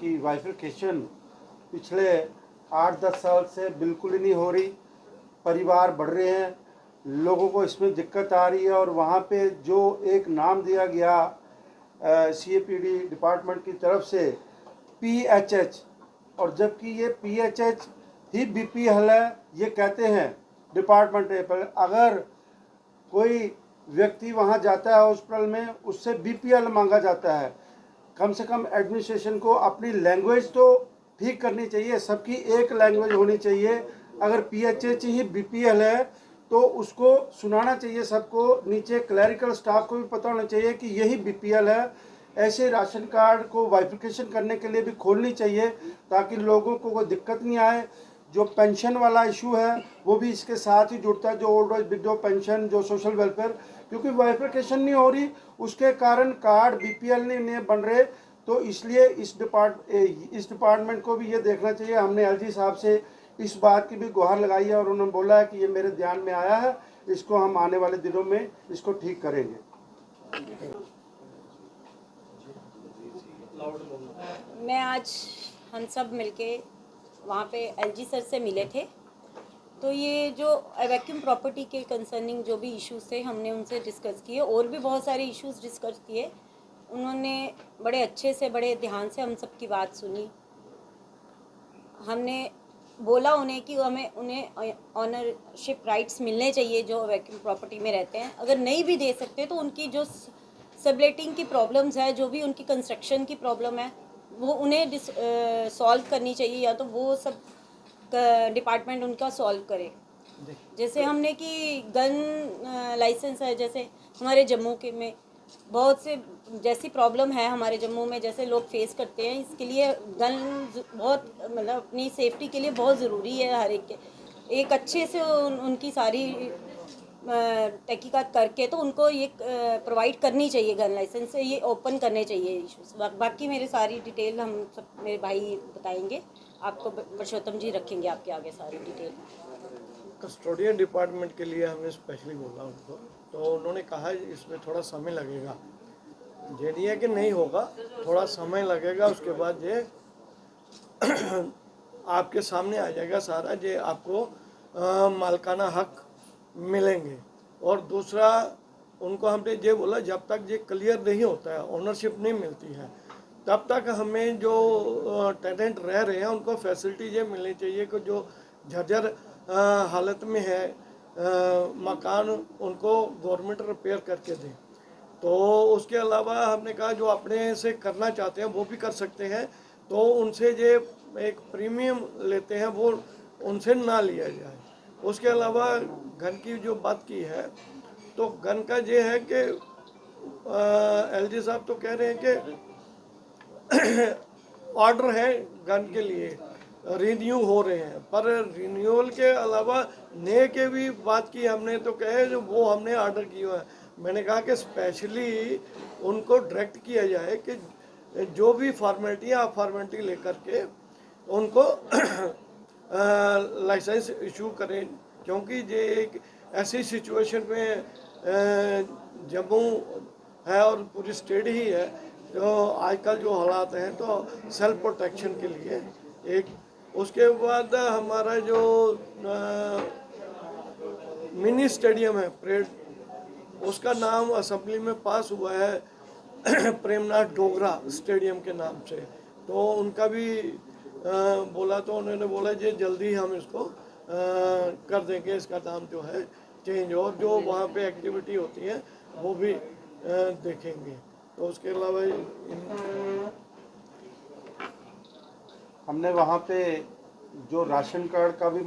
की बाइफरकेशन पिछले 8-10 साल से बिल्कुल ही नहीं हो रही। परिवार बढ़ रहे हैं, लोगों को इसमें दिक्कत आ रही है। और वहाँ पे जो एक नाम दिया गया CAPD डिपार्टमेंट की तरफ से PHH, और जबकि ये PHH ही BPL है, ये कहते हैं डिपार्टमेंट पर। अगर कोई व्यक्ति वहाँ जाता है हॉस्पिटल में, उससे BPL मांगा जाता है। कम से कम एडमिनिस्ट्रेशन को अपनी लैंग्वेज तो ठीक करनी चाहिए, सबकी एक लैंग्वेज होनी चाहिए। अगर PHH ही BPL है तो उसको सुनाना चाहिए सबको, नीचे क्लरिकल स्टाफ को भी पता होना चाहिए कि यही BPL है। ऐसे राशन कार्ड को वाइफिकेशन करने के लिए भी खोलनी चाहिए ताकि लोगों को कोई दिक्कत नहीं आए। जो पेंशन वाला इशू है वो भी इसके साथ ही जुड़ता है, जो ओल्ड एज विडो पेंशन, जो सोशल वेलफेयर, क्योंकि वाइफिकेशन नहीं हो रही उसके कारण कार्ड BPL नहीं बन रहे। तो इसलिए इस डिपार्टमेंट को भी ये देखना चाहिए। हमने LG साहब से इस बात की भी गुहार लगाई है और उन्होंने बोला है कि ये मेरे ध्यान में आया है, इसको हम आने वाले दिनों में इसको ठीक करेंगे। मैं आज हम सब मिलके वहाँ पे LG सर से मिले थे। तो ये जो वैक्यूम प्रॉपर्टी के कंसर्निंग जो भी इश्यूज थे हमने उनसे डिस्कस किए, और भी बहुत सारे इश्यूज डिस्कस किए। उन्होंने बड़े अच्छे से, बड़े ध्यान से हम सबकी बात सुनी। हमने बोला उन्हें कि उन्हें ऑनरशिप राइट्स मिलने चाहिए जो वैक्यूम प्रॉपर्टी में रहते हैं। अगर नहीं भी दे सकते तो उनकी जो सबलेटिंग की प्रॉब्लम्स है, जो भी उनकी कंस्ट्रक्शन की प्रॉब्लम है, वो उन्हें सॉल्व करनी चाहिए, या तो वो सब डिपार्टमेंट उनका सॉल्व करे। जैसे हमने कि गन लाइसेंस है, जैसे हमारे जम्मू के में बहुत से जैसी प्रॉब्लम है हमारे जम्मू में, जैसे लोग फेस करते हैं, इसके लिए गन बहुत मतलब अपनी सेफ्टी के लिए बहुत ज़रूरी है। हर एक अच्छे से उनकी सारी तहकीकात करके तो उनको ये प्रोवाइड करनी चाहिए गन लाइसेंस, ये ओपन करने चाहिए इशूज़। बाकी मेरे सारी डिटेल हम सब मेरे भाई बताएंगे आपको, पुरुषोत्तम जी रखेंगे आपके आगे सारी डिटेल। कस्टोडियन डिपार्टमेंट के लिए हमने स्पेशली बोला उनको, तो उन्होंने कहा इसमें थोड़ा समय लगेगा। ये नहीं है कि नहीं होगा, थोड़ा समय लगेगा, उसके बाद ये आपके सामने आ जाएगा सारा, ये आपको मालकाना हक मिलेंगे। और दूसरा उनको हमने ये बोला, जब तक ये क्लियर नहीं होता है, ओनरशिप नहीं मिलती है, तब तक हमें जो टेनेंट रह रहे हैं उनको फैसिलिटी ये मिलनी चाहिए कि जो झज्जर हालत में है मकान, उनको गवर्नमेंट रिपेयर करके दें। तो उसके अलावा हमने कहा जो अपने से करना चाहते हैं वो भी कर सकते हैं, तो उनसे ये एक प्रीमियम लेते हैं वो उनसे ना लिया जाए। उसके अलावा गन की जो बात की है, तो गन का ये है कि LG साहब तो कह रहे हैं कि ऑर्डर है गन के लिए, रिन्यू हो रहे हैं, पर रिन्यूअल के अलावा नए के भी बात की हमने, तो कहे जो वो हमने ऑर्डर किया है। मैंने कहा कि स्पेशली उनको डायरेक्ट किया जाए कि जो भी फॉर्मेलिटी है आप फॉर्मेलिटी लेकर के उनको लाइसेंस इशू करें, क्योंकि ये एक ऐसी सिचुएशन में जम्मू है और पूरी स्टेट ही है, तो आजकल जो हालात हैं तो सेल्फ प्रोटेक्शन के लिए एक। उसके बाद हमारा जो मिनी स्टेडियम है परेड, उसका नाम असेंबली में पास हुआ है प्रेमनाथ डोगरा स्टेडियम के नाम से। तो उनका भी बोला, तो उन्होंने बोला ये जल्दी हम इसको कर देंगे, इसका नाम जो है चेंज, और जो वहाँ पे एक्टिविटी होती है वो भी देखेंगे। तो उसके अलावा हमने वहाँ पे जो राशन कार्ड का भी